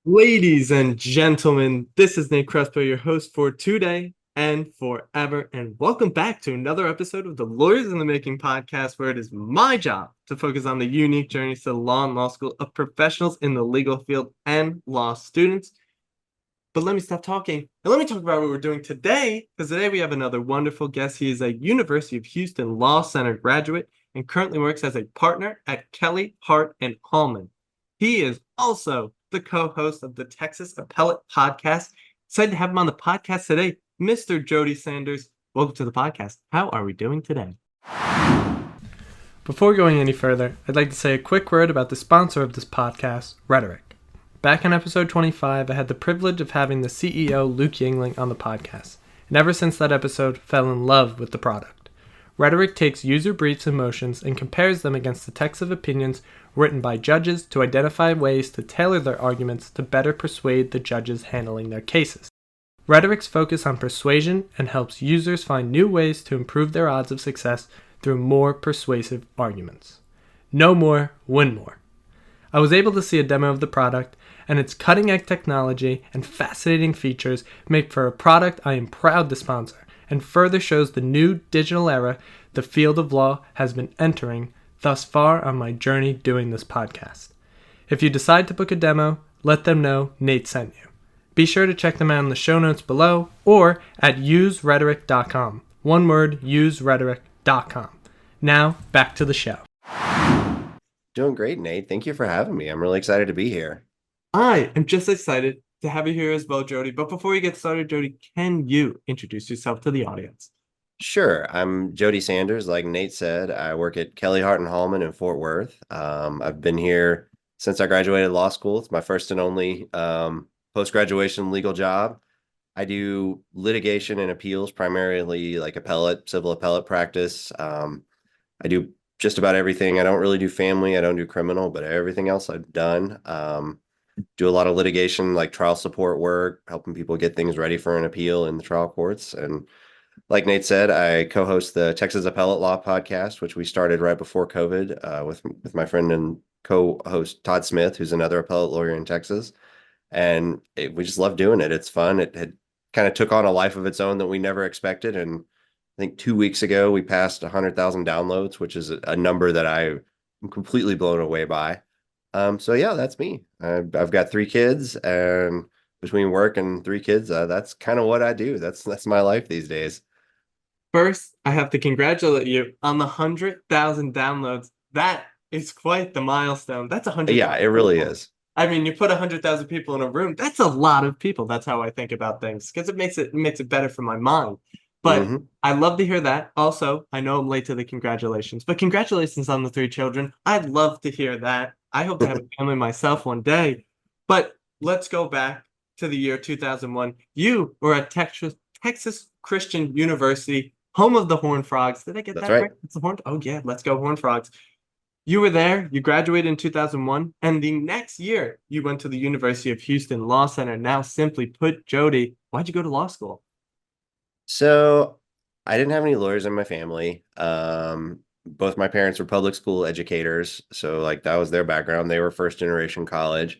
Ladies and gentlemen, this is Nate Crespo, your host for today and forever, and welcome back to another episode of the Lawyers in the Making podcast, where it is my job to focus on the unique journeys to law and law school of professionals in the legal field and law students. But let me stop talking and let me talk about what we're doing today, because today we have another wonderful guest. He is a University of Houston Law Center graduate and currently works as a partner at Kelly Hart and Hallman. He is also the co-host of the Texas Appellate Podcast. Excited to have him on the podcast today, Mr. Jody Sanders. Welcome to the podcast. How are we doing today? Before going any further, I'd like to say a quick word about the sponsor of this podcast, Rhetoric. Back in episode 25, I had the privilege of having the CEO, Luke Yingling, on the podcast, and ever since that episode, fell in love with the product. Rhetoric takes user briefs and motions and compares them against the text of opinions written by judges to identify ways to tailor their arguments to better persuade the judges handling their cases. Rhetoric's focus on persuasion and helps users find new ways to improve their odds of success through more persuasive arguments. Know more, win more. I was able to see a demo of the product, and its cutting-edge technology and fascinating features make for a product I am proud to sponsor, and further shows the new digital era the field of law has been entering thus far on my journey doing this podcast. If you decide to book a demo, let them know Nate sent you. Be sure to check them out in the show notes below or at userhetoric.com. One word, userhetoric.com. Now, back to the show. Doing great, Nate. Thank you for having me. I'm really excited to be here. I am just excited to have you here as well, Jody. But before we get started, Jody, can you introduce yourself to the audience? Sure. I'm Jody Sanders. Like Nate said, I work at Kelly Hart and Hallman in Fort Worth. I've been here since I graduated law school. It's my first and only post-graduation legal job. I do litigation and appeals, primarily like civil appellate practice. I do just about everything. I don't really do family. I don't do criminal, but everything else I've done. Do a lot of litigation, like trial support work, helping people get things ready for an appeal in the trial courts. And like Nate said, I co-host the Texas Appellate Law podcast, which we started right before COVID with my friend and co-host Todd Smith, who's another appellate lawyer in Texas. And we just love doing it. It's fun. It had kind of took on a life of its own that we never expected. And I think 2 weeks ago, we passed 100,000 downloads, which is a number that I'm completely blown away by. So yeah, that's me. I've got 3 kids, and between work and 3 kids, that's kind of what I do. That's my life these days. First, I have to congratulate you on the 100,000 downloads. That is quite the milestone. That's 100,000. Yeah, it really is. I mean, you put 100,000 people in a room. That's a lot of people. That's how I think about things, because it makes it better for my mind. But I love to hear that. Also, I know I'm late to the congratulations, but congratulations on the 3 children. I'd love to hear that. I hope to have a family myself one day. But let's go back to the year 2001. You were at Texas Christian University, home of the Horned Frogs. Did I get That's that right? right? It's the Horned. Oh yeah, let's go Horned Frogs. You were there. You graduated in 2001, and the next year you went to the University of Houston Law Center. Now, simply put, Jody, why'd you go to law school? So I didn't have any lawyers in my family. Both my parents were public school educators, so like that was their background. They were first generation college.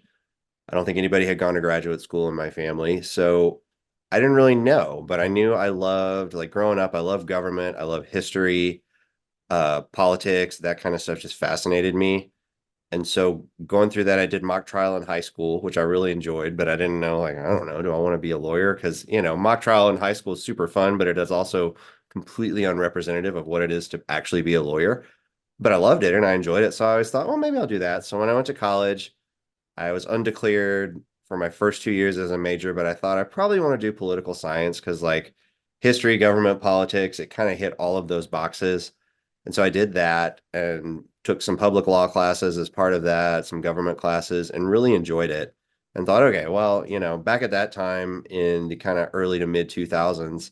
I don't think anybody had gone to graduate school in my family, so I didn't really know, but I knew I loved, like growing up, I loved government, I love history, politics, that kind of stuff just fascinated me. And so going through that, I did mock trial in high school, which I really enjoyed, but I didn't know, like, I don't know, do I want to be a lawyer? Because, mock trial in high school is super fun, but it is also completely unrepresentative of what it is to actually be a lawyer. But I loved it and I enjoyed it. So I always thought, well, maybe I'll do that. So when I went to college, I was undeclared for my first 2 years as a major, but I thought I probably want to do political science because, like, history, government, politics, it kind of hit all of those boxes. And so I did that and took some public law classes as part of that, some government classes, and really enjoyed it. And thought, okay, well, back at that time in the kind of early to mid 2000s,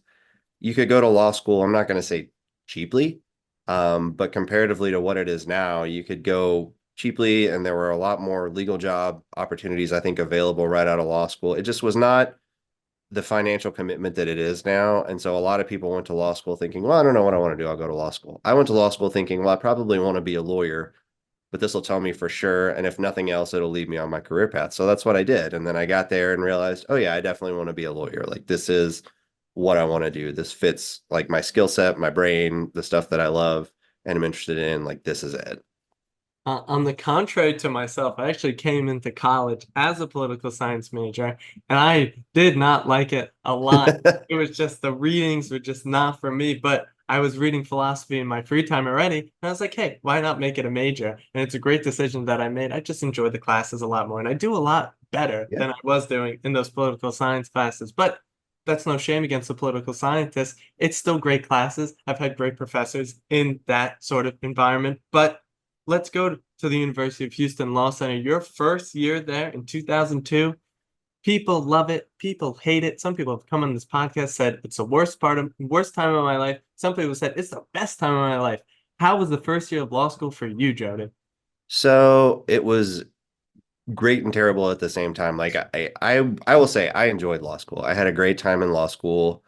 you could go to law school. I'm not going to say cheaply, but comparatively to what it is now, you could go cheaply, and there were a lot more legal job opportunities, I think, available right out of law school. It just was not the financial commitment that it is now. And so a lot of people went to law school thinking, well, I don't know what I want to do. I'll go to law school. I went to law school thinking, well, I probably want to be a lawyer. but this will tell me for sure. And if nothing else, it'll lead me on my career path. So that's what I did. And then I got there and realized, oh yeah, I definitely want to be a lawyer. Like this is what I want to do. This fits like my skill set, my brain, the stuff that I love and I'm interested in. Like this is it. On the contrary to myself, I actually came into college as a political science major, and I did not like it a lot. It was just the readings were just not for me, but I was reading philosophy in my free time already, and I was like, hey, why not make it a major? And it's a great decision that I made. I just enjoy the classes a lot more, and I do a lot better Yeah. than I was doing in those political science classes. But that's no shame against the political scientists. It's still great classes. I've had great professors in that sort of environment, but let's go to the University of Houston Law Center. Your first year there in 2002, people love it. People hate it. Some people have come on this podcast, said it's the worst time of my life. Some people said it's the best time of my life. How was the first year of law school for you, Jody? So it was great and terrible at the same time. Like I will say I enjoyed law school. I had a great time in law school.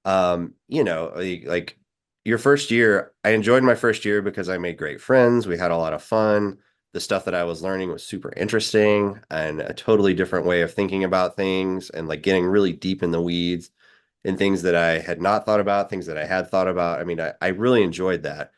Like your first year, I enjoyed my first year because I made great friends. We had a lot of fun. The stuff that I was learning was super interesting and a totally different way of thinking about things and like getting really deep in the weeds and things that I had not thought about, things that I had thought about. I mean, I really enjoyed that.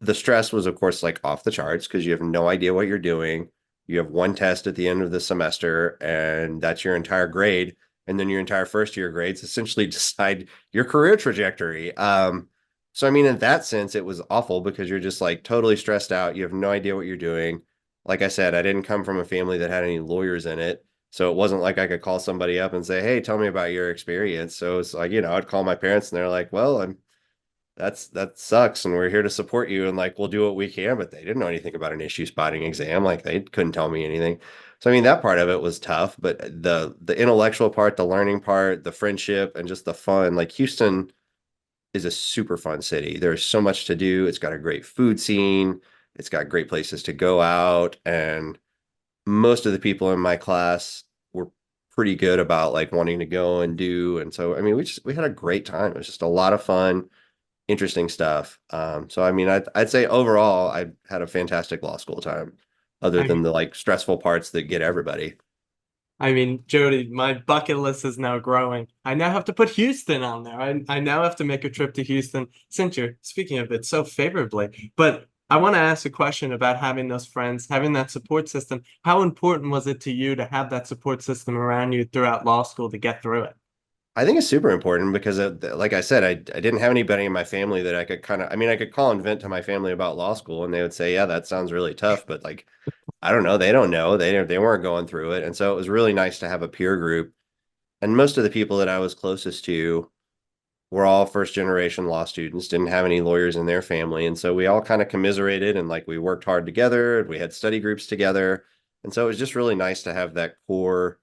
The stress was, of course, like off the charts because you have no idea what you're doing. You have one test at the end of the semester, and that's your entire grade. And then your entire first year grades essentially decide your career trajectory. So I mean, in that sense, it was awful because you're just like totally stressed out. You have no idea what you're doing. Like I said, I didn't come from a family that had any lawyers in it. So it wasn't like I could call somebody up and say, hey, tell me about your experience. So it's like, I'd call my parents and they're like, well, that sucks and we're here to support you and like we'll do what we can, but they didn't know anything about an issue spotting exam. Like they couldn't tell me anything. So I mean that part of it was tough, but the intellectual part, the learning part, the friendship and just the fun, like Houston is a super fun city. There's so much to do. It's got a great food scene. It's got great places to go out, and most of the people in my class were pretty good about like wanting to go and do. And so I mean we had a great time. It was just a lot of fun, interesting stuff. So I mean, I'd say overall, I had a fantastic law school time, other I than the like stressful parts that get everybody. I mean, Jody, my bucket list is now growing. I now have to put Houston on there. I now have to make a trip to Houston since you're speaking of it so favorably. But I want to ask a question about having those friends, having that support system. How important was it to you to have that support system around you throughout law school to get through it? I think it's super important because, like I said, I didn't have anybody in my family that I could I mean, I could call and vent to my family about law school, and they would say, "Yeah, that sounds really tough," but like, I don't know, they don't know, they weren't going through it, and so it was really nice to have a peer group. And most of the people that I was closest to we're all first generation law students, didn't have any lawyers in their family. And so we all kind of commiserated and like we worked hard together. We had study groups together. And so it was just really nice to have that core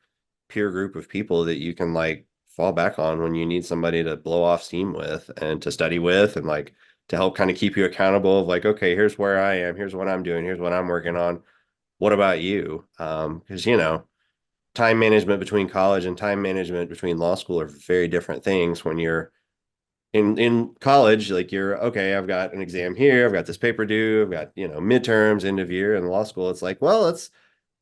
peer group of people that you can like fall back on when you need somebody to blow off steam with and to study with and like to help kind of keep you accountable of like, okay, here's where I am, here's what I'm doing, here's what I'm working on. What about you? Because time management between college and time management between law school are very different things when you're in college, like you're okay, I've got an exam here, I've got this paper due, I've got, midterms, end of year. In law school, it's like, well, let's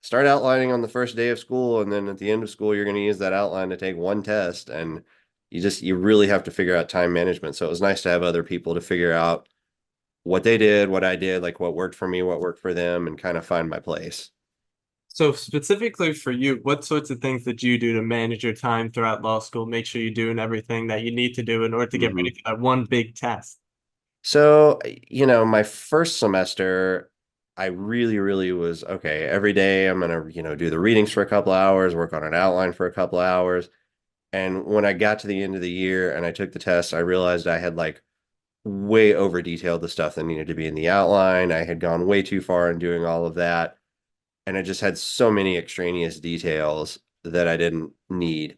start outlining on the first day of school, and then at the end of school, you're going to use that outline to take one test, and you really have to figure out time management. So it was nice to have other people to figure out what they did, what I did, like what worked for me, what worked for them, and kind of find my place. So specifically for you, what sorts of things did you do to manage your time throughout law school? Make sure you're doing everything that you need to do in order to get ready Mhm. for that one big test. So, my first semester, I really, really was okay. Every day I'm gonna, do the readings for a couple hours, work on an outline for a couple hours. And when I got to the end of the year and I took the test, I realized I had like way over detailed the stuff that needed to be in the outline. I had gone way too far in doing all of that. And I just had so many extraneous details that I didn't need.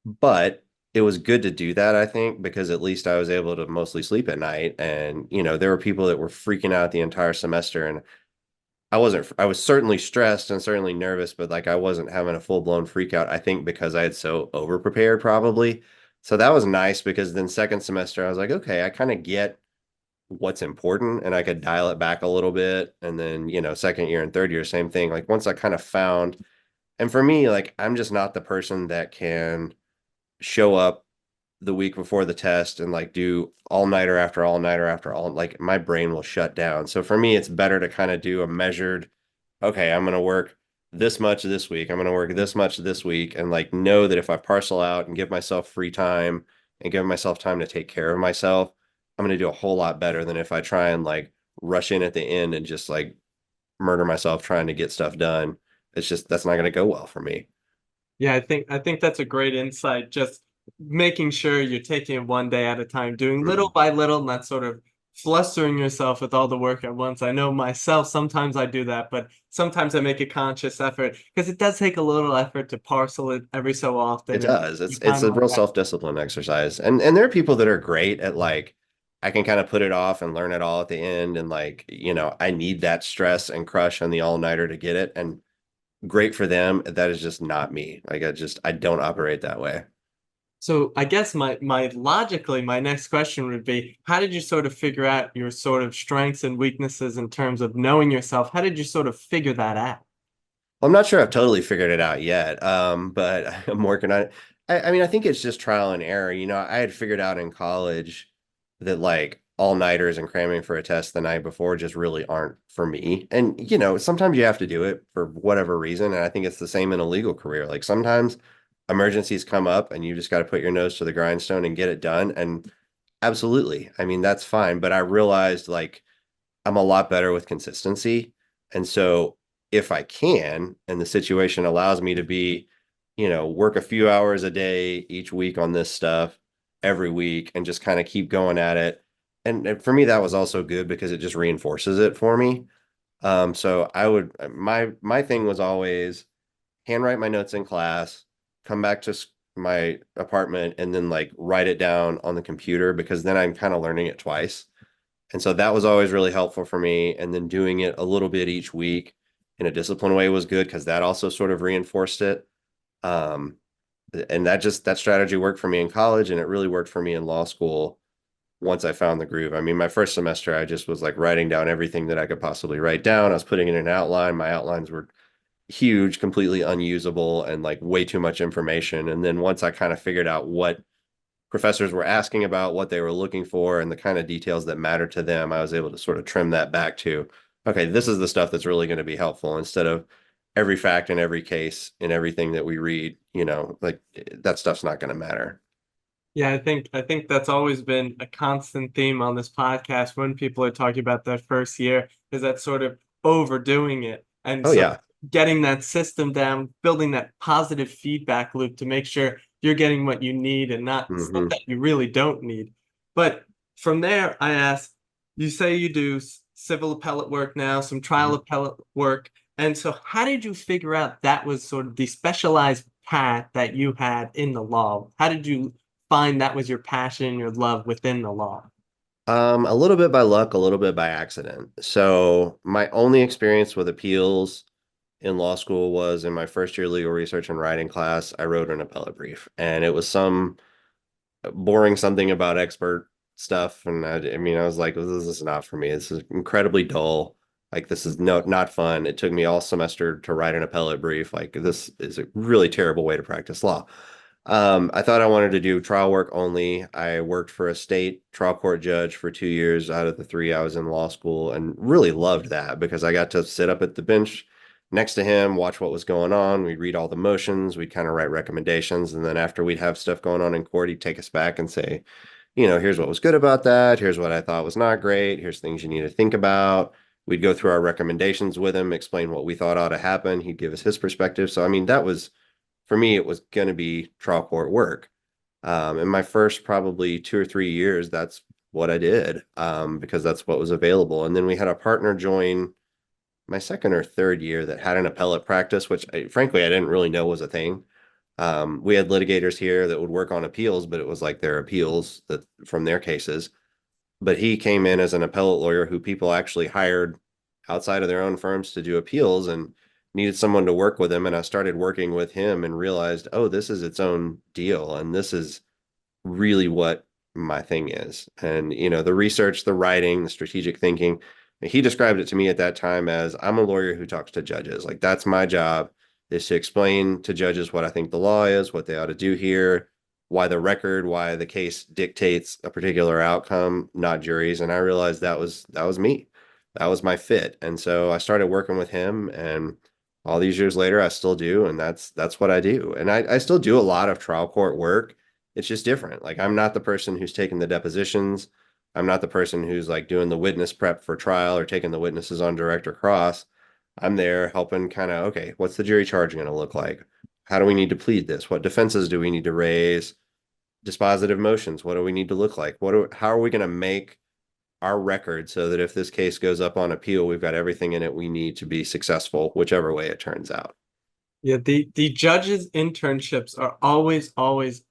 But it was good to do that, I think, because at least I was able to mostly sleep at night. And, there were people that were freaking out the entire semester. And I was certainly stressed and certainly nervous, but like I wasn't having a full blown freak out, I think, because I had so over prepared probably. So that was nice because then second semester, I was like, okay, I kind of get what's important and I could dial it back a little bit. And then, second year and third year, same thing. Like once I kind of found, and for me, like I'm just not the person that can show up the week before the test and like do all nighter after all nighter after all, like my brain will shut down. So for me, it's better to kind of do a measured, okay, I'm going to work this much this week. I'm going to work this much this week and like know that if I parcel out and give myself free time and give myself time to take care of myself, I'm going to do a whole lot better than if I try and like rush in at the end and just like murder myself trying to get stuff done. It's just that's not going to go well for me. Yeah, I think that's a great insight. Just making sure you're taking it one day at a time, doing little Mhm. by little, not sort of flustering yourself with all the work at once. I know myself, sometimes I do that, but sometimes I make a conscious effort because it does take a little effort to parcel it every so It often. And does. you It's kind of a like real that. self-discipline exercise. And there are people that are great at like I can kind of put it off and learn it all at the end and like, I need that stress and crush on the all-nighter to get it and great for them. That is just not me. Like I don't operate that way. So I guess my logically, my next question would be, how did you sort of figure out your sort of strengths and weaknesses in terms of knowing yourself? How did you sort of figure that out? I'm not sure I've totally figured it out yet, but I'm working on it. I mean, I think it's just trial and error. I had figured out in college that like all-nighters and cramming for a test the night before just really aren't for me. And, sometimes you have to do it for whatever reason. And I think it's the same in a legal career. Like sometimes emergencies come up and you just got to put your nose to the grindstone and get it done. And absolutely. I mean, that's fine. But I realized like I'm a lot better with consistency. And so if I can, and the situation allows me to be, work a few hours a day each week on this stuff every week and just kind of keep going at it. And for me, that was also good because it just reinforces it for me. So my thing was always handwrite my notes in class, come back to my apartment and then like write it down on the computer because then I'm kind of learning it twice. And so that was always really helpful for me. And then doing it a little bit each week in a disciplined way was good because that also sort of reinforced it. Um, and that strategy worked for me in college and it really worked for me in law school once I found the groove. I mean, my first semester, I just was like writing down everything that I could possibly write down. I was putting it in an outline. My outlines were huge, completely unusable, and like way too much information. And then once I kind of figured out what professors were asking about, what they were looking for, and the kind of details that mattered to them, I was able to sort of trim that back to, okay, this is the stuff that's really going to be helpful instead of every fact in every case in everything that we read, like that stuff's not going to matter. Yeah, I think that's always been a constant theme on this podcast when people are talking about that first year is that sort of overdoing it and Oh, so yeah. getting that system down, building that positive feedback loop to make sure you're getting what you need and not stuff Hmm. that you really don't need. But from there, I ask, you say you do civil appellate work now, some trial appellate work. And so how did you figure out that was sort of the specialized path that you had in the law? How did you find that was your passion, your love within the law? A little bit by luck, a little bit by accident. So my only experience with appeals in law school was in my first year legal research and writing class. I wrote an appellate brief, and it was some boring something about expert stuff. And I mean, I was like, this is not for me. This is incredibly dull. Like, this is not fun. It took me all semester to write an appellate brief. Like, this is a really terrible way to practice law. I thought I wanted to do trial work only. I worked for a state trial court judge for 2 years out of the three I was in law school and really loved that because I got to sit up at the bench next to him, watch what was going on. We'd read all the motions, we'd kind of write recommendations. And then after we'd have stuff going on in court, he'd take us back and say, here's what was good about that. Here's what I thought was not great. Here's things you need to think about. We'd go through our recommendations with him, explain what we thought ought to happen. He'd give us his perspective. So, I mean, that was for me, it was going to be trial court work. In my first probably 2 or 3 years, that's what I did because that's what was available. And then we had a partner join my second or third year that had an appellate practice, which frankly I didn't really know was a thing. We had litigators here that would work on appeals, but it was like their appeals that from their cases. But he came in as an appellate lawyer who people actually hired outside of their own firms to do appeals and needed someone to work with him. And I started working with him and realized, oh, this is its own deal. And this is really what my thing is. And, the research, the writing, the strategic thinking, he described it to me at that time as I'm a lawyer who talks to judges. Like that's my job is to explain to judges what I think the law is, what they ought to do here, why the case dictates a particular outcome, not juries. And I realized that was me. That was my fit. And so I started working with him, and all these years later I still do, and that's what I do. And I still do a lot of trial court work. It's just different. Like I'm not the person who's taking the depositions. I'm not the person who's like doing the witness prep for trial or taking the witnesses on direct or cross. I'm there helping kind of, okay, what's the jury charge going to look like? How do we need to plead this? What defenses do we need to raise? Dispositive motions, what do we need to look like? How are we going to make our record so that if this case goes up on appeal, we've got everything in it we need to be successful, whichever way it turns out. Yeah, the judges' internships are always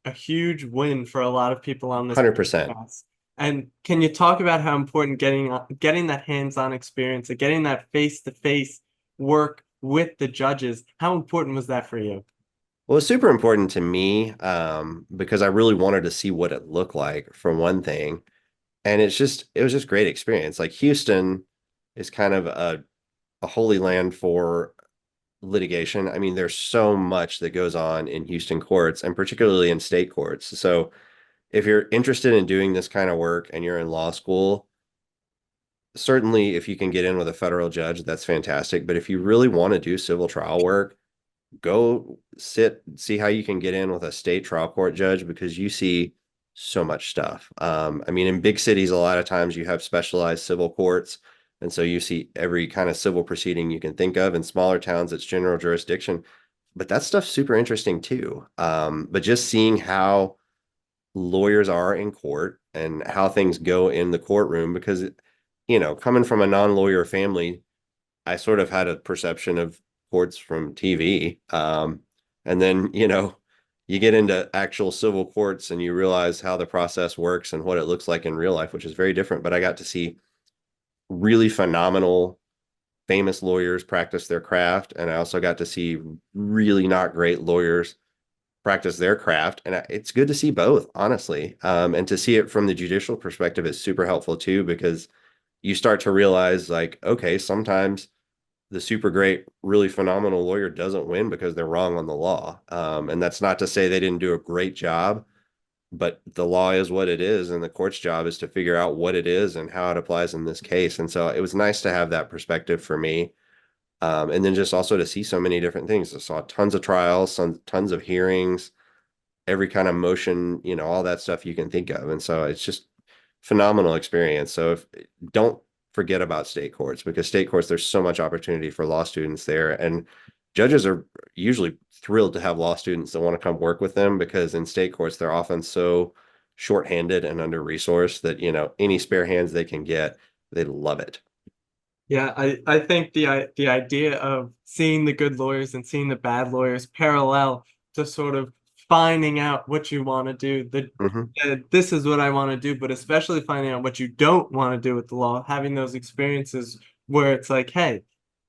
a huge win for a lot of people on this 100%. podcast. And can you talk about how important getting that hands-on experience and getting that face-to-face work with the judges, how important was that for you? Well, it's super important to me because I really wanted to see what it looked like for one thing. And it was just great experience. Like Houston is kind of a holy land for litigation. I mean, there's so much that goes on in Houston courts and particularly in state courts. So if you're interested in doing this kind of work and you're in law school, certainly if you can get in with a federal judge, that's fantastic. But if you really want to do civil trial work, go see how you can get in with a state trial court judge because you see so much stuff. I mean, in big cities, a lot of times you have specialized civil courts. And so you see every kind of civil proceeding you can think of. In smaller towns, it's general jurisdiction. But that stuff's super interesting too. But just seeing how lawyers are in court and how things go in the courtroom, because, coming from a non-lawyer family, I sort of had a perception of courts from TV. And then, you get into actual civil courts and you realize how the process works and what it looks like in real life, which is very different. But I got to see really phenomenal, famous lawyers practice their craft. And I also got to see really not great lawyers practice their craft. And it's good to see both, honestly. And to see it from the judicial perspective is super helpful too, because you start to realize, like, okay, sometimes the super great, really phenomenal lawyer doesn't win because they're wrong on the law. And that's not to say they didn't do a great job, but the law is what it is. And the court's job is to figure out what it is and how it applies in this case. And so it was nice to have that perspective for me. And then just also to see so many different things. I saw tons of trials, tons of hearings, every kind of motion, all that stuff you can think of. And so it's just phenomenal experience. So don't forget about state courts, because state courts, there's so much opportunity for law students there. And judges are usually thrilled to have law students that want to come work with them, because in state courts, they're often so shorthanded and under resourced that, any spare hands they can get, they love it. Yeah, I think the idea of seeing the good lawyers and seeing the bad lawyers parallel to sort of finding out what you want to do. Hmm. This is what I want to do, but especially finding out what you don't want to do with the law, having those experiences where it's like, hey,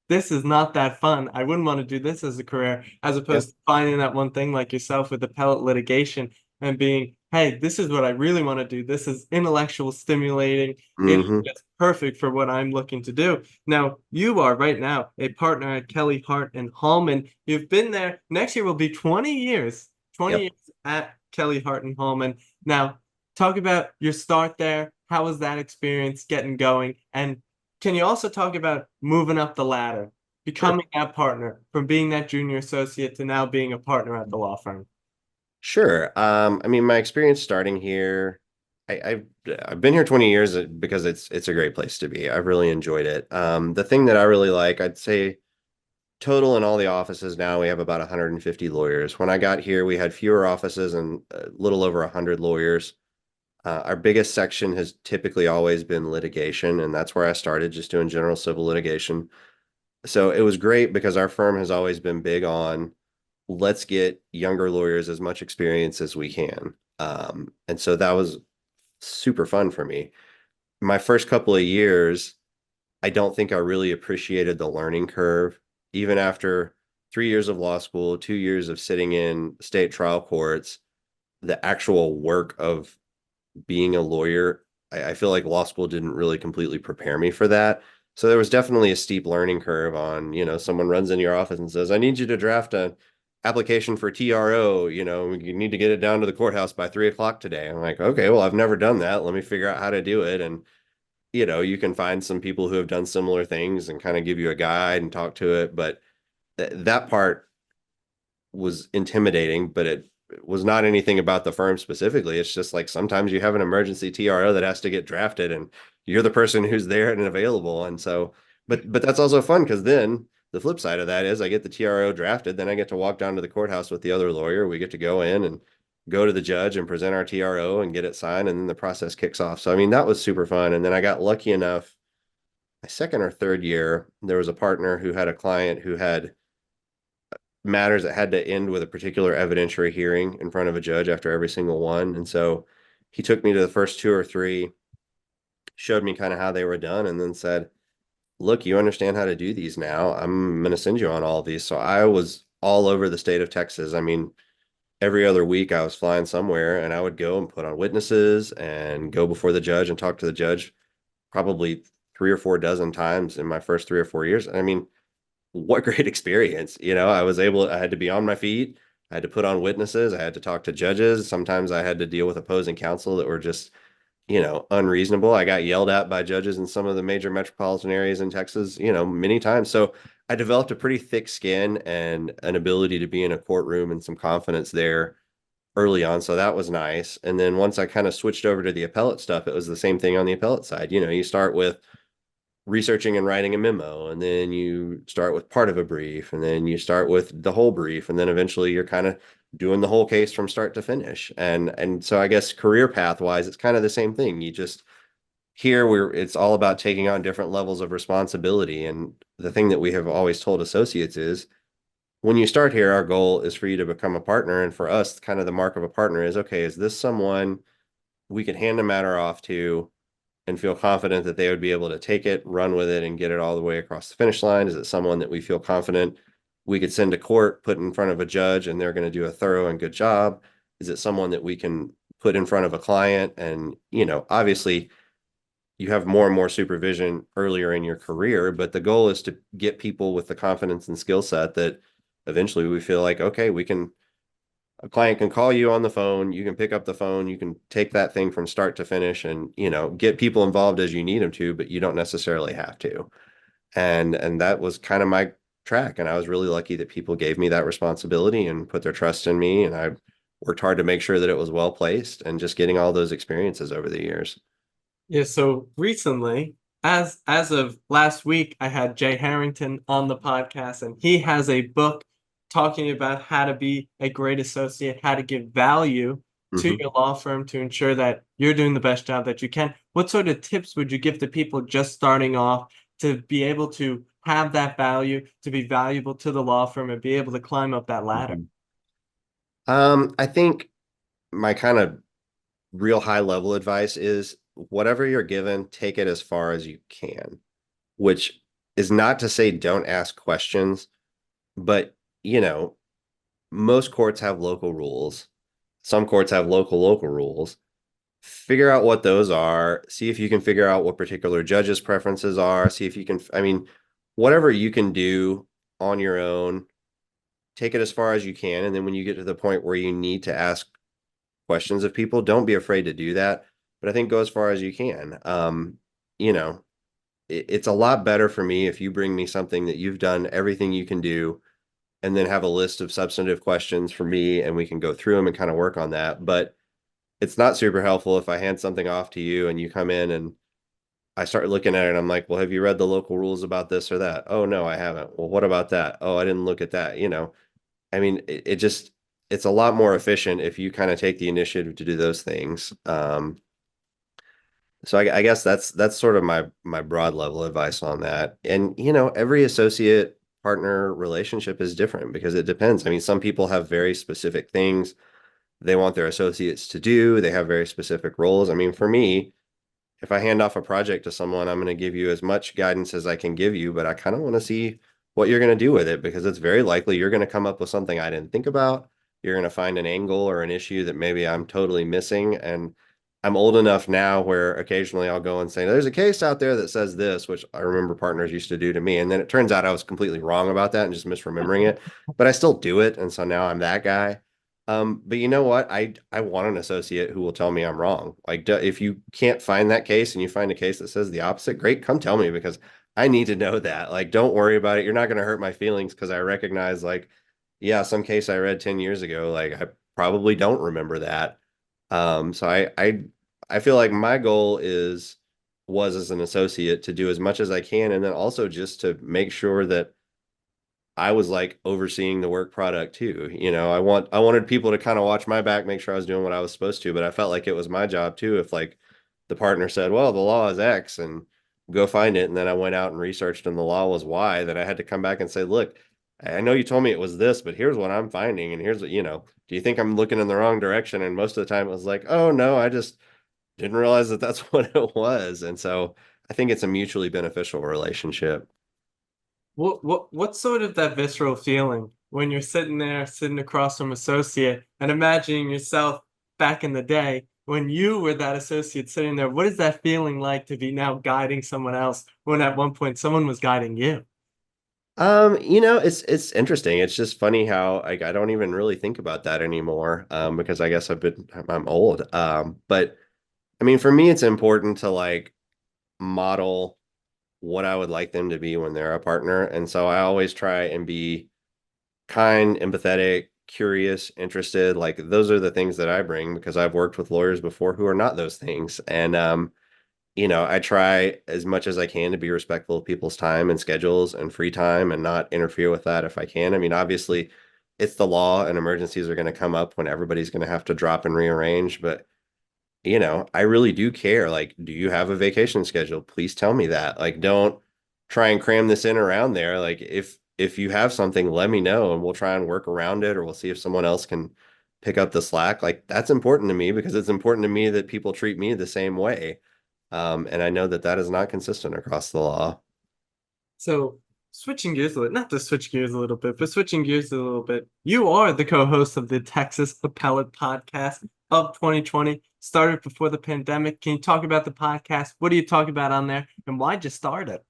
this is not that fun. I wouldn't want to do this as a career, as Yeah. opposed to finding that one thing like yourself with appellate litigation and being, hey, this is what I really want to do. This is intellectual stimulating. It is Hmm. just perfect for what I'm looking to do. Now, you are right now a partner at Kelly Hart and Hallman. You've been there. Next year will be 20 years, 20 Yep. years at Kelly Hart and Hallman. Now, talk about your start there. How was that experience getting going? And can you also talk about moving up the ladder, Sure. becoming that partner, from being that junior associate to now being a partner at the law firm? Sure. I mean, my experience starting here, I've been here 20 years because it's a great place to be. I've really enjoyed it. The thing that I really like, I'd say total in all the offices now, we have about 150 lawyers. When I got here, we had fewer offices and a little over 100 lawyers. Our biggest section has typically always been litigation, and that's where I started, just doing general civil litigation. So it was great because our firm has always been big on let's get younger lawyers as much experience as we can. And so that was super fun for me. My first couple of years, I don't think I really appreciated the learning curve. Even after 3 years of law school, 2 years of sitting in state trial courts, the actual work of being a lawyer, I feel like law school didn't really completely prepare me for that. So there was definitely a steep learning curve on, someone runs into your office and says, I need you to draft an application for TRO, you need to get it down to the courthouse by 3 o'clock today. I'm like, okay, well, I've never done that. Let me figure out how to do it. And, you can find some people who have done similar things and kind of give you a guide and talk to it. But that part was intimidating, but it was not anything about the firm specifically. It's just like sometimes you have an emergency TRO that has to get drafted and you're the person who's there and available. And so, but that's also fun because then the flip side of that is I get the TRO drafted, then I get to walk down to the courthouse with the other lawyer. We get to go in and go to the judge and present our TRO and get it signed, and then the process kicks off. So I mean, that was super fun. And then I got lucky enough, my second or third year, there was a partner who had a client who had matters that had to end with a particular evidentiary hearing in front of a judge after every single one. And so he took me to the first two or three, showed me kind of how they were done, and then said, look, you understand how to do these now. I'm going to send you on all of these. So I was all over the state of Texas. I mean, every other week I was flying somewhere and I would go and put on witnesses and go before the judge and talk to the judge probably 3 or 4 dozen times in my first 3 or 4 years. I mean, what great experience. I had to be on my feet. I had to put on witnesses. I had to talk to judges. Sometimes I had to deal with opposing counsel that were just, unreasonable. I got yelled at by judges in some of the major metropolitan areas in Texas, many times. So I developed a pretty thick skin and an ability to be in a courtroom and some confidence there early on. So that was nice. And then once I kind of switched over to the appellate stuff, it was the same thing on the appellate side. You start with researching and writing a memo, and then you start with part of a brief, and then you start with the whole brief, and then eventually you're kind of doing the whole case from start to finish. And so I guess career path wise, it's kind of the same thing. You just here we're it's all about taking on different levels of responsibility. And the thing that we have always told associates is when you start here, our goal is for you to become a partner. And for us, kind of the mark of a partner is, okay, is this someone we could hand a matter off to and feel confident that they would be able to take it, run with it, and get it all the way across the finish line? Is it someone that we feel confident we could send to court, put in front of a judge, and they're going to do a thorough and good job? Is it someone that we can put in front of a client? And, obviously you have more and more supervision earlier in your career, but the goal is to get people with the confidence and skill set that eventually we feel like, okay, a client can call you on the phone, you can pick up the phone, you can take that thing from start to finish and, get people involved as you need them to, but you don't necessarily have to. And that was kind of my track. And I was really lucky that people gave me that responsibility and put their trust in me. And I worked hard to make sure that it was well placed and just getting all those experiences over the years. Yeah, so recently, as of last week, I had Jay Harrington on the podcast, and he has a book talking about how to be a great associate, how to give value to your law firm to ensure that you're doing the best job that you can. What sort of tips would you give to people just starting off to be able to have that value, to be valuable to the law firm and be able to climb up that ladder? I think my kind of real high level advice is whatever you're given, take it as far as you can, which is not to say don't ask questions, but most courts have local rules. Some courts have local rules. Figure out what those are. See if you can figure out what particular judges' preferences are. See if you can, I mean, whatever you can do on your own, take it as far as you can. And then when you get to the point where you need to ask questions of people, don't be afraid to do that. But I think go as far as you can. You know, it's a lot better for me if you bring me something that you've done everything you can do and then have a list of substantive questions for me and we can go through them and kind of work on that. But it's not super helpful if I hand something off to you and you come in and I start looking at it and I'm like, well, have you read the local rules about this or that? Oh, no, I haven't. Well, what about that? Oh, I didn't look at that. I mean, it just, it's a lot more efficient if you kind of take the initiative to do those things. So I guess that's sort of my broad level advice on that. And every associate partner relationship is different because it depends. I mean, some people have very specific things they want their associates to do. They have very specific roles. I mean, for me, if I hand off a project to someone, I'm going to give you as much guidance as I can give you, but I kind of want to see what you're going to do with it because it's very likely you're going to come up with something I didn't think about. You're going to find an angle or an issue that maybe I'm totally missing. And I'm old enough now where occasionally I'll go and say, there's a case out there that says this, which I remember partners used to do to me. And then it turns out I was completely wrong about that and just misremembering it. But I still do it. And so now I'm that guy. But you know what? I want an associate who will tell me I'm wrong. Like if you can't find that case and you find a case that says the opposite, great, come tell me because I need to know that. Like, don't worry about it. You're not going to hurt my feelings because I recognize like, yeah, some case I read 10 years ago, like I probably don't remember that. So I feel like my goal was as an associate to do as much as I can, and then also just to make sure that I was like overseeing the work product too. I wanted people to kind of watch my back, make sure I was doing what I was supposed to, but I felt like it was my job too. If like the partner said, "Well, the law is X," and go find it, and then I went out and researched, and the law was Y, then I had to come back and say, "Look, I know you told me it was this, but here's what I'm finding, and here's what. Do you think I'm looking in the wrong direction?" And most of the time, it was like, "Oh no, I just didn't realize that that's what it was." And so I think it's a mutually beneficial relationship. What's sort of that visceral feeling when you're sitting there, sitting across from associate, and imagining yourself back in the day when you were that associate sitting there? What is that feeling like to be now guiding someone else when at one point someone was guiding you? It's interesting. It's just funny how like I don't even really think about that anymore, because I guess I'm old. But I mean, for me, it's important to like model what I would like them to be when they're a partner, and so I always try and be kind, empathetic, curious, interested. Like those are the things that I bring because I've worked with lawyers before who are not those things. And I try as much as I can to be respectful of people's time and schedules and free time and not interfere with that if I can. I mean, obviously, it's the law and emergencies are going to come up when everybody's going to have to drop and rearrange. But, I really do care. Like, do you have a vacation schedule? Please tell me that. Like, don't try and cram this in around there. Like, if you have something, let me know and we'll try and work around it or we'll see if someone else can pick up the slack. Like, that's important to me because it's important to me that people treat me the same way. And I know that that is not consistent across the law. So switching gears a little, not to switch gears a little bit, but switching gears a little bit, you are the co-host of the Texas Appellate Podcast of 2020, started before the pandemic. Can you talk about the podcast? What do you talk about on there, and why'd you start it?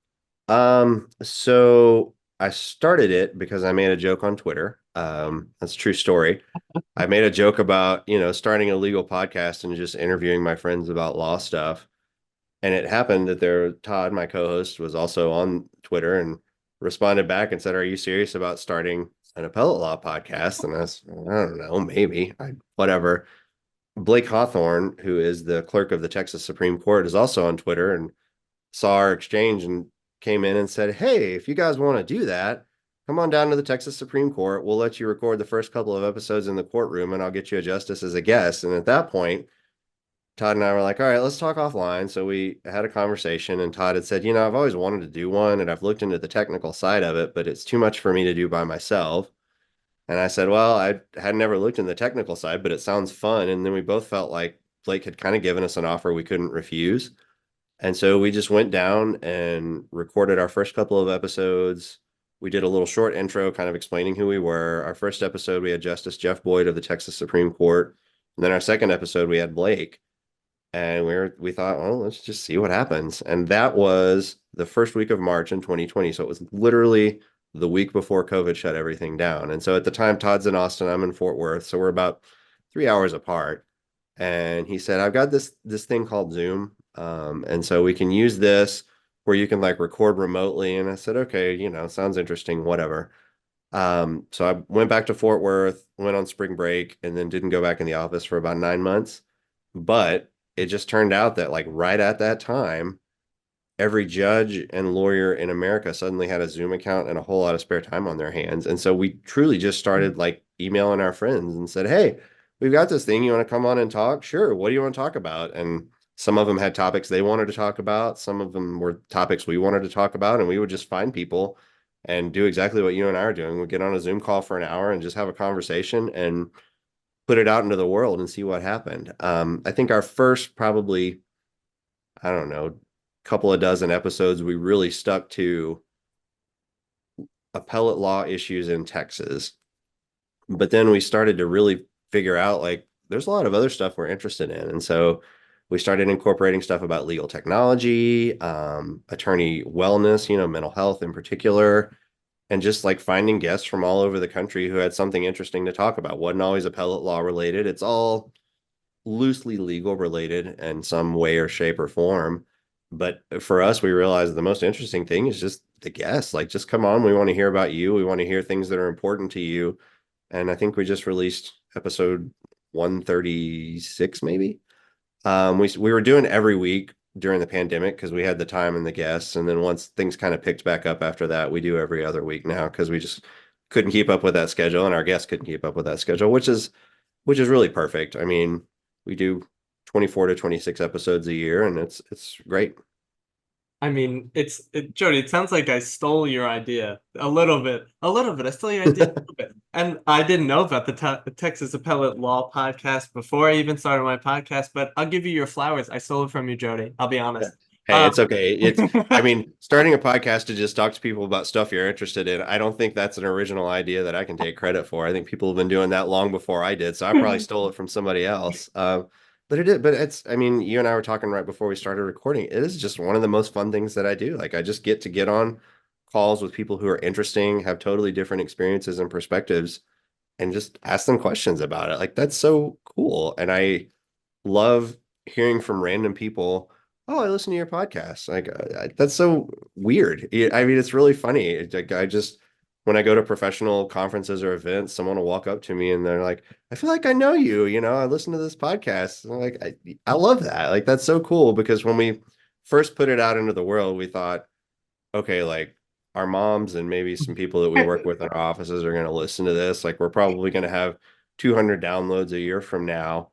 So I started it because I made a joke on Twitter. That's a true story. I made a joke about, starting a legal podcast and just interviewing my friends about law stuff. And it happened that Todd, my co-host, was also on Twitter and responded back and said, "Are you serious about starting an appellate law podcast?" And I don't know, maybe. Whatever. Blake Hawthorne, who is the clerk of the Texas Supreme Court, is also on Twitter and saw our exchange and came in and said, "Hey, if you guys want to do that, come on down to the Texas Supreme Court. We'll let you record the first couple of episodes in the courtroom and I'll get you a justice as a guest." And at that point, Todd and I were like, "All right, let's talk offline." So we had a conversation, and Todd had said, "I've always wanted to do one, and I've looked into the technical side of it, but it's too much for me to do by myself." And I said, "Well, I had never looked in the technical side, but it sounds fun." And then we both felt like Blake had kind of given us an offer we couldn't refuse. And so we just went down and recorded our first couple of episodes. We did a little short intro kind of explaining who we were. Our first episode, we had Justice Jeff Boyd of the Texas Supreme Court. And then our second episode, we had Blake. And we thought, well, let's just see what happens. And that was the first week of March in 2020. So it was literally the week before COVID shut everything down. And so at the time, Todd's in Austin, I'm in Fort Worth. So we're about 3 hours apart. And he said, "I've got this thing called Zoom. And so we can use this where you can like record remotely." And I said, "Okay, sounds interesting, whatever." So I went back to Fort Worth, went on spring break, and then didn't go back in the office for about 9 months. But it just turned out that like right at that time, every judge and lawyer in America suddenly had a Zoom account and a whole lot of spare time on their hands. And so we truly just started like emailing our friends and said, "Hey, we've got this thing. You want to come on and talk? Sure. What do you want to talk about?" And some of them had topics they wanted to talk about. Some of them were topics we wanted to talk about. And we would just find people and do exactly what you and I are doing. We'd get on a Zoom call for an hour and just have a conversation and put it out into the world and see what happened. I think our first probably, I don't know, couple of dozen episodes, we really stuck to appellate law issues in Texas. But then we started to really figure out like there's a lot of other stuff we're interested in. And so we started incorporating stuff about legal technology, attorney wellness, mental health in particular, and just like finding guests from all over the country who had something interesting to talk about. Wasn't always appellate law related. It's all loosely legal related in some way or shape or form. But for us, we realized the most interesting thing is just the guests. Like, just come on. We want to hear about you. We want to hear things that are important to you. And I think we just released episode 136, maybe. We were doing every week during the pandemic because we had the time and the guests. And then once things kind of picked back up after that, we do every other week now because we just couldn't keep up with that schedule and our guests couldn't keep up with that schedule, which is really perfect. I mean, we do 24 to 26 episodes a year and it's great. I mean, Jody, it sounds like I stole your idea a little bit. A little bit. I stole your idea a little bit. And I didn't know about the Texas Appellate Law podcast before I even started my podcast, but I'll give you your flowers. I stole it from you, Jody. I'll be honest. Hey, it's okay. I mean, starting a podcast to just talk to people about stuff you're interested in, I don't think that's an original idea that I can take credit for. I think people have been doing that long before I did, so I probably stole it from somebody else. I mean, you and I were talking right before we started recording. It is just one of the most fun things that I do. Like, I just get on calls with people who are interesting, have totally different experiences and perspectives, and just ask them questions about it. Like, that's so cool. And I love hearing from random people. Oh, I listen to your podcast. Like, that's so weird. I mean, it's really funny. Like, when I go to professional conferences or events, someone will walk up to me and they're like, I feel like I know you, I listen to this podcast. And I'm like, I love that. Like, that's so cool because when we first put it out into the world, we thought, okay, like our moms and maybe some people that we work with in our offices are going to listen to this. Like, we're probably going to have 200 downloads a year from now.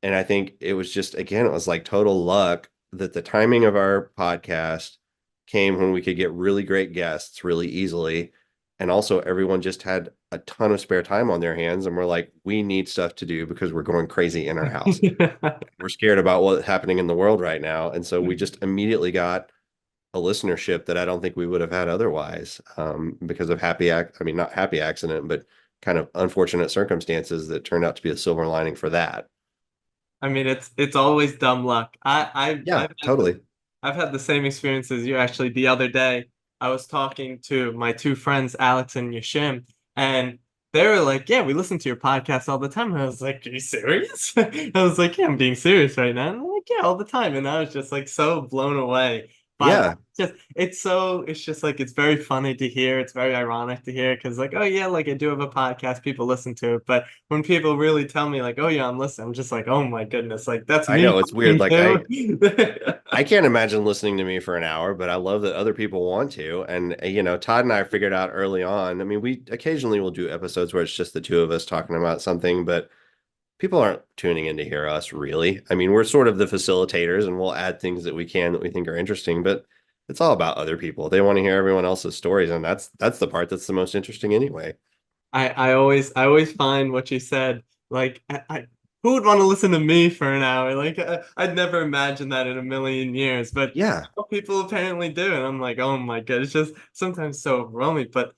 And I think it was just, again, it was like total luck that the timing of our podcast came when we could get really great guests really easily. And also, everyone just had a ton of spare time on their hands. And we're like, we need stuff to do because we're going crazy in our house. We're scared about what's happening in the world right now. And so we just immediately got a listenership that I don't think we would have had otherwise, because of not happy accident, but kind of unfortunate circumstances that turned out to be a silver lining for that. I mean, it's always dumb luck. Yeah, totally. I've had the same experience as you. Actually, the other day, I was talking to my two friends, Alex and Yashim, and they were like, "Yeah, we listen to your podcast all the time." And I was like, "Are you serious?" I was like, "Yeah, I'm being serious right now." And they're like, "Yeah, all the time." And I was just like so blown away by Yeah, it's just like it's very funny to hear. It's very ironic to hear because like, oh yeah, like I do have a podcast, people listen to it. But when people really tell me like, oh yeah, I'm listening, I'm just like, oh my goodness, like that's I me know it's weird. talking Like, too. I can't imagine listening to me for an hour, but I love that other people want to. And Todd and I figured out early on. I mean, we occasionally will do episodes where it's just the two of us talking about something, but people aren't tuning in to hear us really. I mean, we're sort of the facilitators and we'll add things that we can that we think are interesting, but it's all about other people. They want to hear everyone else's stories, and that's the part that's the most interesting anyway. I always find what you said like who would want to listen to me for an hour? Like I'd never imagine that in a million years, but Yeah. people apparently do, and I'm like, oh my god, it's just sometimes so overwhelming. But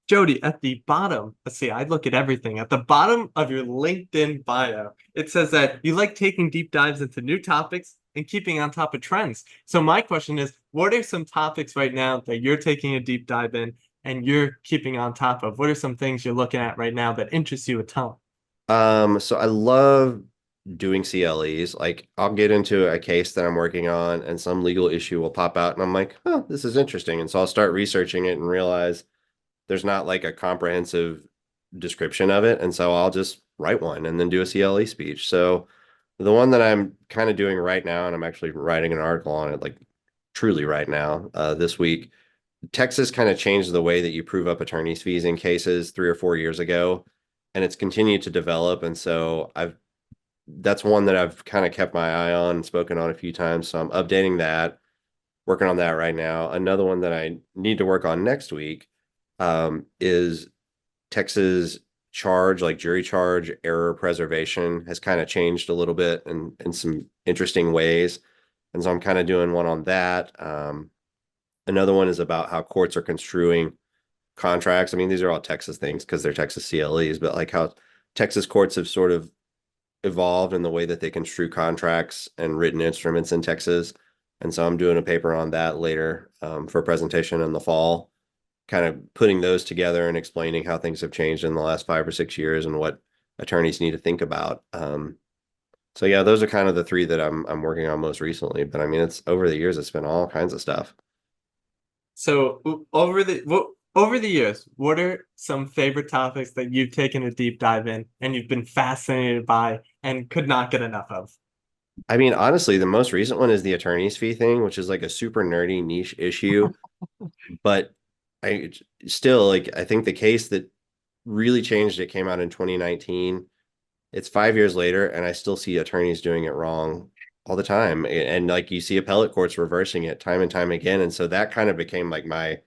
Jody, at the bottom, let's see, I look at everything. At the bottom of your LinkedIn bio, it says that you like taking deep dives into new topics and keeping on top of trends. So my question is, what are some topics right now that you're taking a deep dive in and you're keeping on top of? What are some things you're looking at right now that interest you a ton? So I love doing CLEs. Like, I'll get into a case that I'm working on and some legal issue will pop out and I'm like, oh, this is interesting. And so I'll start researching it and realize there's not like a comprehensive description of it. And so I'll just write one and then do a CLE speech. So the one that I'm kind of doing right now, and I'm actually writing an article on it, like truly right now, this week. Texas kind of changed the way that you prove up attorney's fees in cases 3 or 4 years ago, and it's continued to develop. And so that's one that I've kind of kept my eye on and spoken on a few times. So I'm updating that, working on that right now. Another one that I need to work on next week, is Texas charge, like jury charge error preservation has kind of changed a little bit in some interesting ways. And so I'm kind of doing one on that. Another one is about how courts are construing contracts. I mean, these are all Texas things because they're Texas CLEs, but like how Texas courts have sort of evolved in the way that they construe contracts and written instruments in Texas. And so I'm doing a paper on that later for a presentation in the fall, kind of putting those together and explaining how things have changed in the last 5 or 6 years and what attorneys need to think about. So yeah, those are kind of the three that I'm working on most recently. But I mean, it's over the years, it's been all kinds of stuff. So over the years, what are some favorite topics that you've taken a deep dive in and you've been fascinated by and could not get enough of? I mean, honestly, the most recent one is the attorney's fee thing, which is like a super nerdy niche issue. But I still like, I think the case that really changed it came out in 2019. It's 5 years later, and I still see attorneys doing it wrong all the time. And like you see appellate courts reversing it time and time again. And so that kind of became like my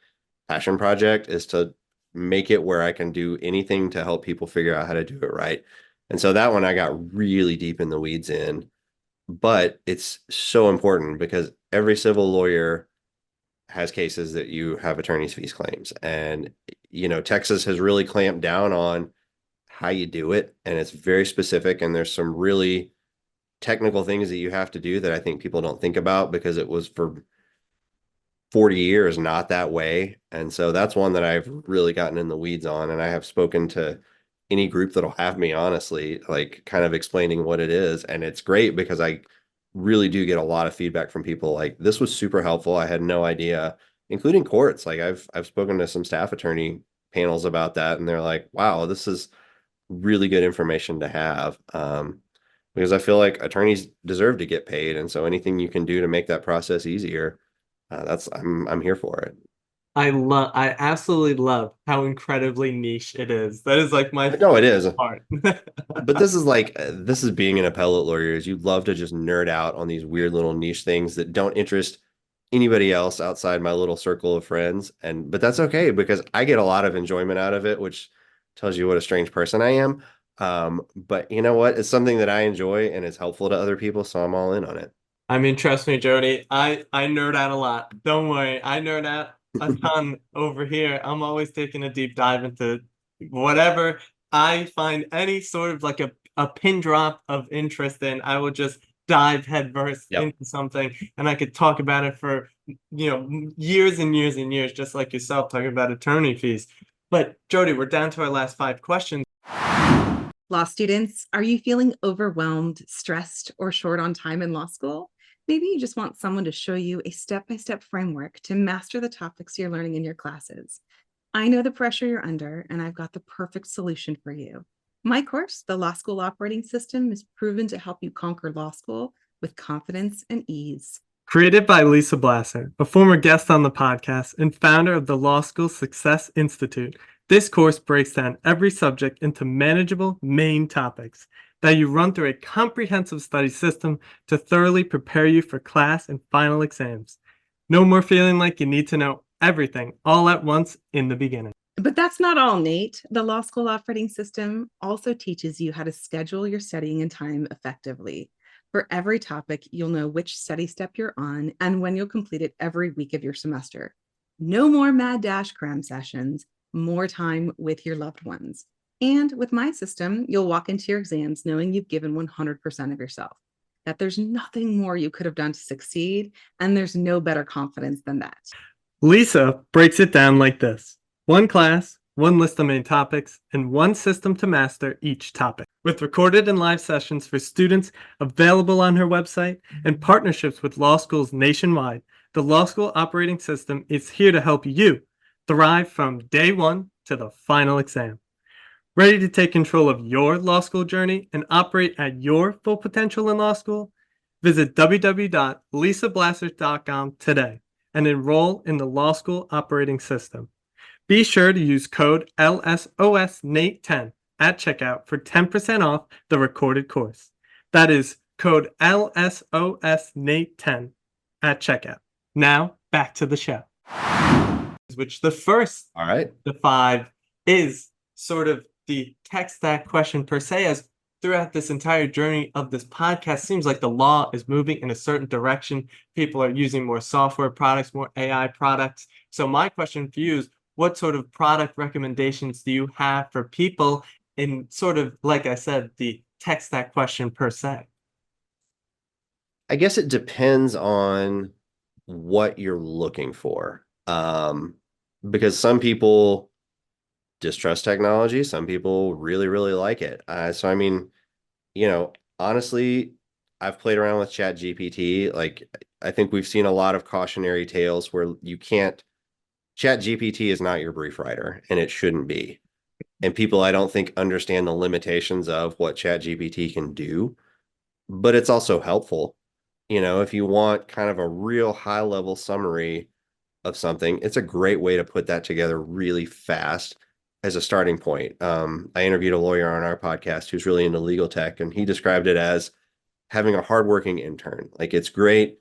passion project, is to make it where I can do anything to help people figure out how to do it right. And so that one I got really deep in the weeds in, but it's so important because every civil lawyer has cases that you have attorney's fees claims. And, Texas has really clamped down on how you do it. And it's very specific. And there's some really technical things that you have to do that I think people don't think about because it was for 40 years not that way. And so that's one that I've really gotten in the weeds on. And I have spoken to any group that'll have me, honestly, like kind of explaining what it is. And it's great because I really do get a lot of feedback from people like, this was super helpful. I had no idea, including courts. Like I've spoken to some staff attorney panels about that, and they're like, wow, this is really good information to have. Because I feel like attorneys deserve to get paid. And so anything you can do to make that process easier, I'm here for it. I absolutely love how incredibly niche it is. That is like my No, it is. part. But this is like this is being an appellate lawyer, is you love to just nerd out on these weird little niche things that don't interest anybody else outside my little circle of friends. But that's okay because I get a lot of enjoyment out of it, which tells you what a strange person I am. But you know what? It's something that I enjoy and it's helpful to other people, so I'm all in on it. I mean, trust me, Jody, I nerd out a lot. Don't worry, I nerd out a ton over here. I'm always taking a deep dive into whatever I find any sort of like a pin drop of interest in. I will just dive headfirst Yep. into something, and I could talk about it for years and years and years, just like yourself talking about attorney fees. But Jody, we're down to our last 5 questions. Law students, are you feeling overwhelmed, stressed, or short on time in law school? Maybe you just want someone to show you a step-by-step framework to master the topics you're learning in your classes. I know the pressure you're under, and I've got the perfect solution for you. My course, the Law School Operating System, is proven to help you conquer law school with confidence and ease. Created by Lisa Blasser, a former guest on the podcast and founder of the Law School Success Institute, this course breaks down every subject into manageable main topics that you run through a comprehensive study system to thoroughly prepare you for class and final exams. No more feeling like you need to know everything all at once in the beginning. But that's not all, Nate. The Law School Operating System also teaches you how to schedule your studying and time effectively. For every topic, you'll know which study step you're on and when you'll complete it every week of your semester. No more mad dash cram sessions, more time with your loved ones. And with my system, you'll walk into your exams knowing you've given 100% of yourself, that there's nothing more you could have done to succeed, and there's no better confidence than that. Lisa breaks it down like this: one class, one list of main topics, and one system to master each topic. With recorded and live sessions for students available on her website and partnerships with law schools nationwide, the Law School Operating System is here to help you thrive from day one to the final exam. Ready to take control of your law school journey and operate at your full potential in law school? Visit www.lisablasser.com today and enroll in the Law School Operating System. Be sure to use code LSOSNATE10 at checkout for 10% off the recorded course. That is code LSOSNATE10 at checkout. Now, back to the show. Which the first All right. the 5 is sort of the tech stack question per se, as throughout this entire journey of this podcast, seems like the law is moving in a certain direction. People are using more software products, more AI products. So my question for you is, what sort of product recommendations do you have for people in sort of, like I said, the text that question per se? I guess it depends on what you're looking for. Because some people distrust technology, some people really, really like it. So I mean, you know, honestly, I've played around with Chat GPT. Like, I think we've seen a lot of cautionary tales where you can't, Chat GPT is not your brief writer, and it shouldn't be. And people, I don't think, understand the limitations of what Chat GPT can do, but it's also helpful. If you want kind of a real high level summary of something, it's a great way to put that together really fast as a starting point. I interviewed a lawyer on our podcast who's really into legal tech, and he described it as having a hardworking intern. Like, it's great.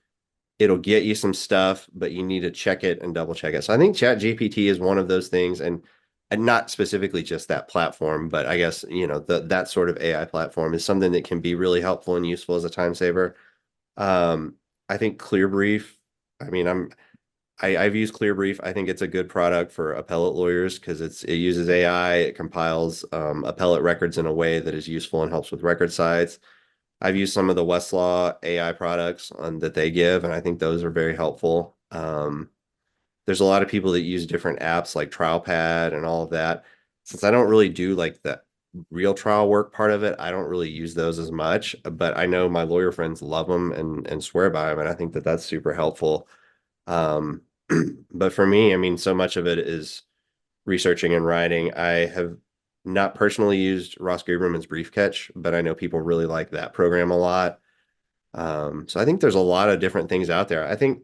It'll get you some stuff, but you need to check it and double check it. So I think Chat GPT is one of those things, and not specifically just that platform, but I guess, that sort of AI platform is something that can be really helpful and useful as a time saver. I think ClearBrief, I mean, I've used ClearBrief. I think it's a good product for appellate lawyers because it uses AI, it compiles appellate records in a way that is useful and helps with record size. I've used some of the Westlaw AI products that they give, and I think those are very helpful. There's a lot of people that use different apps like TrialPad and all of that. Since I don't really do like the real trial work part of it, I don't really use those as much, but I know my lawyer friends love them and swear by them, and I think that that's super helpful. Um, but for me, I mean, so much of it is researching and writing. I have not personally used Ross Gruberman's Brief Catch, but I know people really like that program a lot. So I think there's a lot of different things out there. I think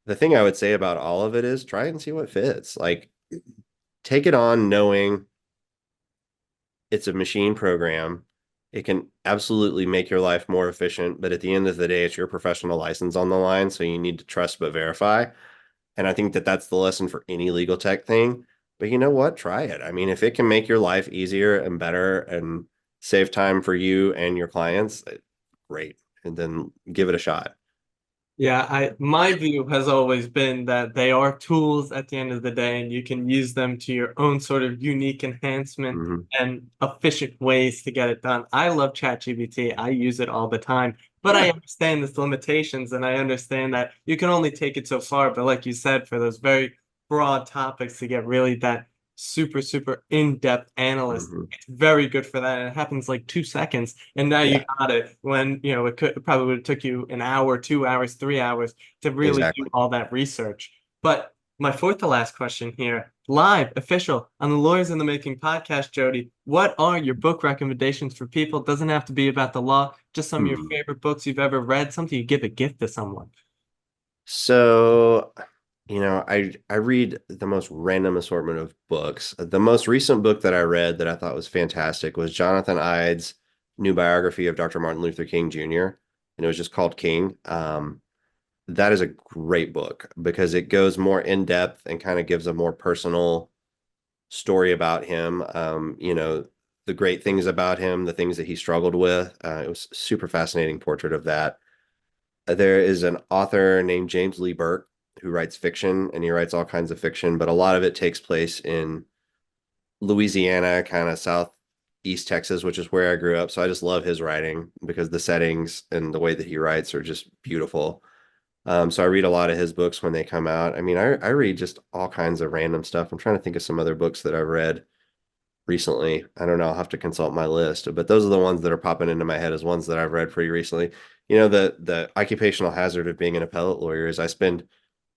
the thing I would say about all of it is try and see what fits. Like, take it on knowing it's a machine program. It can absolutely make your life more efficient, but at the end of the day, it's your professional license on the line. So you need to trust but verify. And I think that that's the lesson for any legal tech thing. But you know what? Try it. I mean, if it can make your life easier and better and save time for you and your clients, great. And then give it a shot. Yeah, my view has always been that they are tools at the end of the day, and you can use them to your own sort of unique enhancement Mhm. and efficient ways to get it done. I love ChatGPT. I use it all the time, but I Yeah. understand its limitations, and I understand that you can only take it so far. But like you said, for those very broad topics to get really that super, super in-depth analyst, Mhm. it's very good for that. And it happens like 2 seconds. And now you Yeah, got it when, it probably would have took you an hour, 2 hours, 3 hours to really do exactly. all that research. But my fourth to last question here, live, official, on the Lawyers in the Making podcast, Jody, what are your book recommendations for people? It doesn't have to be about the law, just some of your Hmm. favorite books you've ever read, something you give a gift to someone. So, I read the most random assortment of books. The most recent book that I read that I thought was fantastic was Jonathan Ide's new biography of Dr. Martin Luther King Jr., and it was just called King. That is a great book because it goes more in depth and kind of gives a more personal story about him. The great things about him, the things that he struggled with. It was a super fascinating portrait of that. There is an author named James Lee Burke who writes fiction, and he writes all kinds of fiction, but a lot of it takes place in Louisiana, kind of southeast Texas, which is where I grew up. So I just love his writing because the settings and the way that he writes are just beautiful. So I read a lot of his books when they come out. I mean, I read just all kinds of random stuff. I'm trying to think of some other books that I've read recently. I don't know. I'll have to consult my list, but those are the ones that are popping into my head as ones that I've read pretty recently. The occupational hazard of being an appellate lawyer is I spend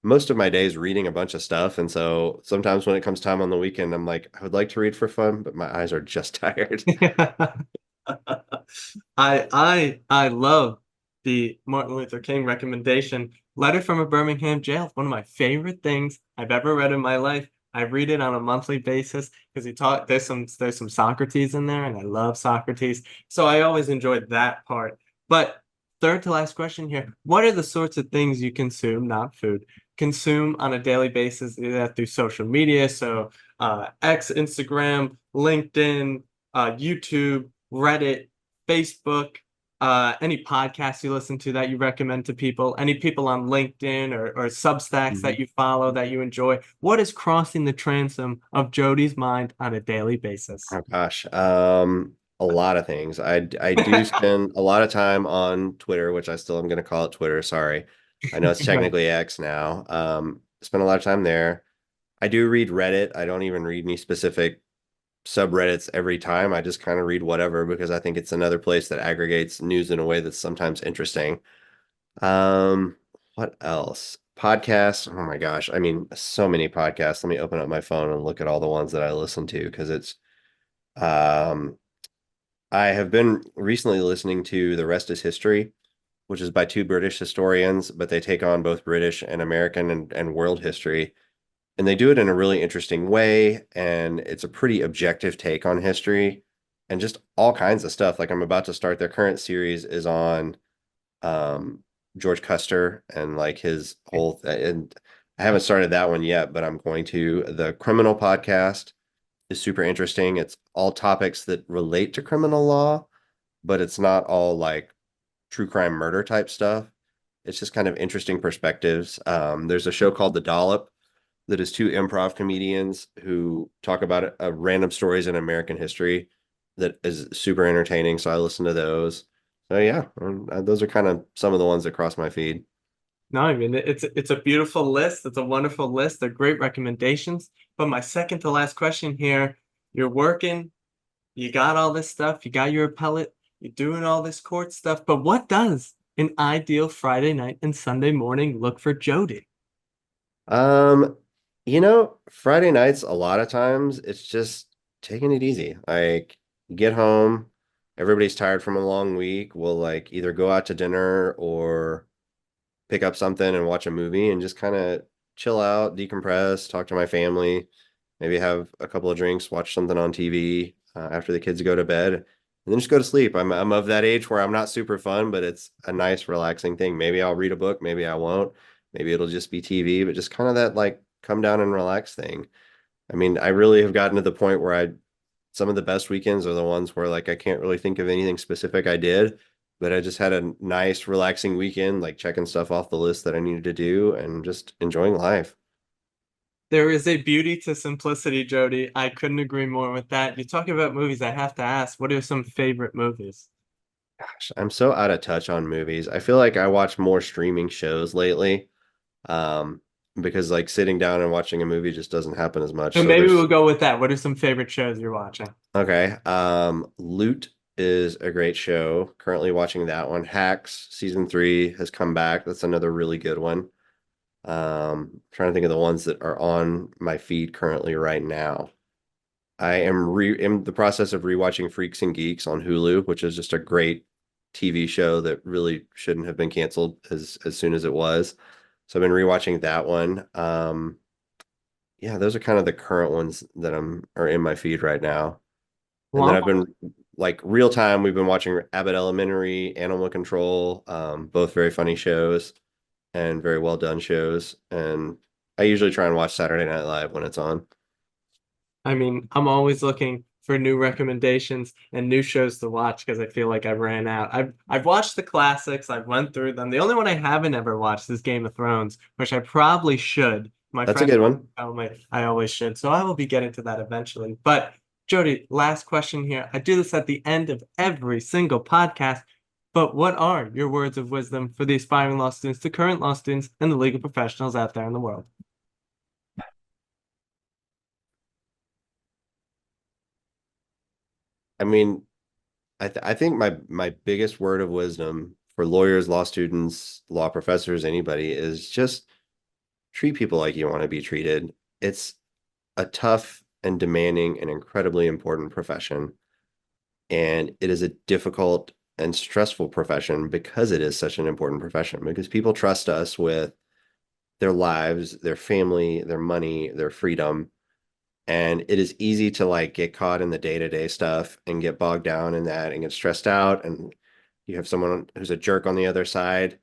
most of my days reading a bunch of stuff, and so sometimes when it comes time on the weekend, I'm like, I would like to read for fun, but my eyes are just tired. I love the Martin Luther King recommendation. Letter from a Birmingham Jail. One of my favorite things I've ever read in my life. I read it on a monthly basis because he taught there's some Socrates in there, and I love Socrates. So I always enjoyed that part. But third to last question here, what are the sorts of things you consume, not food, consume on a daily basis, either through social media, so X, Instagram, LinkedIn, YouTube, Reddit, Facebook, any podcasts you listen to that you recommend to people, any people on LinkedIn or Substacks Mhm. that you follow that you enjoy? What is crossing the transom of Jody's mind on a daily basis? Oh gosh. A lot of things. I do spend a lot of time on Twitter, which I still am going to call it Twitter. Sorry. I know it's Right. technically X now. Spend a lot of time there. I do read Reddit. I don't even read any specific subreddits every time. I just kind of read whatever because I think it's another place that aggregates news in a way that's sometimes interesting. Um, what else? Podcasts. Oh my gosh. I mean, so many podcasts. Let me open up my phone and look at all the ones that I listen to because um I have been recently listening to The Rest is History, which is by two British historians, but they take on both British and American and world history. And they do it in a really interesting way. And it's a pretty objective take on history and just all kinds of stuff. Like I'm about to start their current series is on um, George Custer and like his whole, and I haven't started that one yet, but I'm going to. The criminal podcast is super interesting. It's all topics that relate to criminal law, but it's not all like true crime murder type stuff. It's just kind of interesting perspectives. There's a show called The Dollop that is two improv comedians who talk about random stories in American history that is super entertaining. So I listen to those. So yeah, those are kind of some of the ones that cross my feed. No, I mean it's a beautiful list. It's a wonderful list. They're great recommendations. But my second to last question here, you're working, you got all this stuff, you got your appellate, you're doing all this court stuff, but what does an ideal Friday night and Sunday morning look for Jody? Um, Friday nights, a lot of times it's just taking it easy. Like get home, everybody's tired from a long week. We'll like either go out to dinner or pick up something and watch a movie and just kind of chill out, decompress, talk to my family, maybe have a couple of drinks, watch something on TV after the kids go to bed, and then just go to sleep. I'm of that age where I'm not super fun, but it's a nice, relaxing thing. Maybe I'll read a book, maybe I won't. Maybe it'll just be TV, but just kind of that like come down and relax thing. I mean, I really have gotten to the point where some of the best weekends are the ones where like I can't really think of anything specific I did, but I just had a nice, relaxing weekend, like checking stuff off the list that I needed to do and just enjoying life. There is a beauty to simplicity, Jody. I couldn't agree more with that. You talk about movies, I have to ask, what are some favorite movies? Gosh, I'm so out of touch on movies. I feel like I watch more streaming shows lately, um, because like sitting down and watching a movie just doesn't happen as much. So So maybe there's we'll go with that. What are some favorite shows you're watching? okay. Loot is a great show. Currently watching that one. Hacks season 3 has come back. That's another really good one. Trying to think of the ones that are on my feed currently right now. I am in the process of rewatching Freaks and Geeks on Hulu, which is just a great TV show that really shouldn't have been canceled as soon as it was. So I've been rewatching that one. Yeah, those are kind of the current ones that are in my feed right now. And then Well, I've been like real time, we've been watching Abbott Elementary, Animal Control, both very funny shows and very well done shows. And I usually try and watch Saturday Night Live when it's on. I mean, I'm always looking for new recommendations and new shows to watch because I feel like I've ran out. I've watched the classics, I've went through them. The only one I haven't ever watched is Game of Thrones, which I probably should. My That's a friends good one. tell me I always should. So I will be getting to that eventually. But Jody, last question here. I do this at the end of every single podcast. But what are your words of wisdom for the aspiring law students, the current law students, and the legal professionals out there in the world? I mean, I think my biggest word of wisdom for lawyers, law students, law professors, anybody is just treat people like you want to be treated. It's a tough and demanding and incredibly important profession. And it is a difficult and stressful profession because it is such an important profession, because people trust us with their lives, their family, their money, their freedom. And it is easy to like get caught in the day-to-day stuff and get bogged down in that and get stressed out. And you have someone who's a jerk on the other side.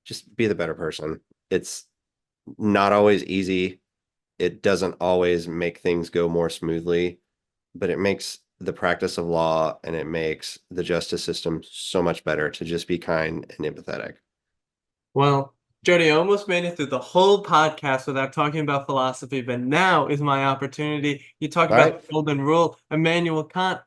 Just be the better person. It's not always easy. It doesn't always make things go more smoothly, but it makes the practice of law and it makes the justice system so much better to just be kind and empathetic. Well, Jody, I almost made it through the whole podcast without talking about philosophy, but now is my opportunity. You talk All right. about the golden rule, Immanuel Kant.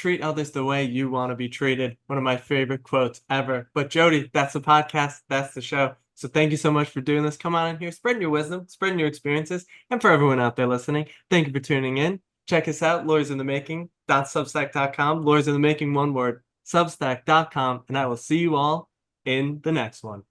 treat others the way you want to be treated. One of my favorite quotes ever. But Jody, that's the podcast. That's the show. So thank you so much for doing this. Come on in here, spreading your wisdom, spreading your experiences. And for everyone out there listening, thank you for tuning in. Check us out, lawyersinthemaking.substack.com. Lawyers in the Making, one word, substack.com. And I will see you all in the next one.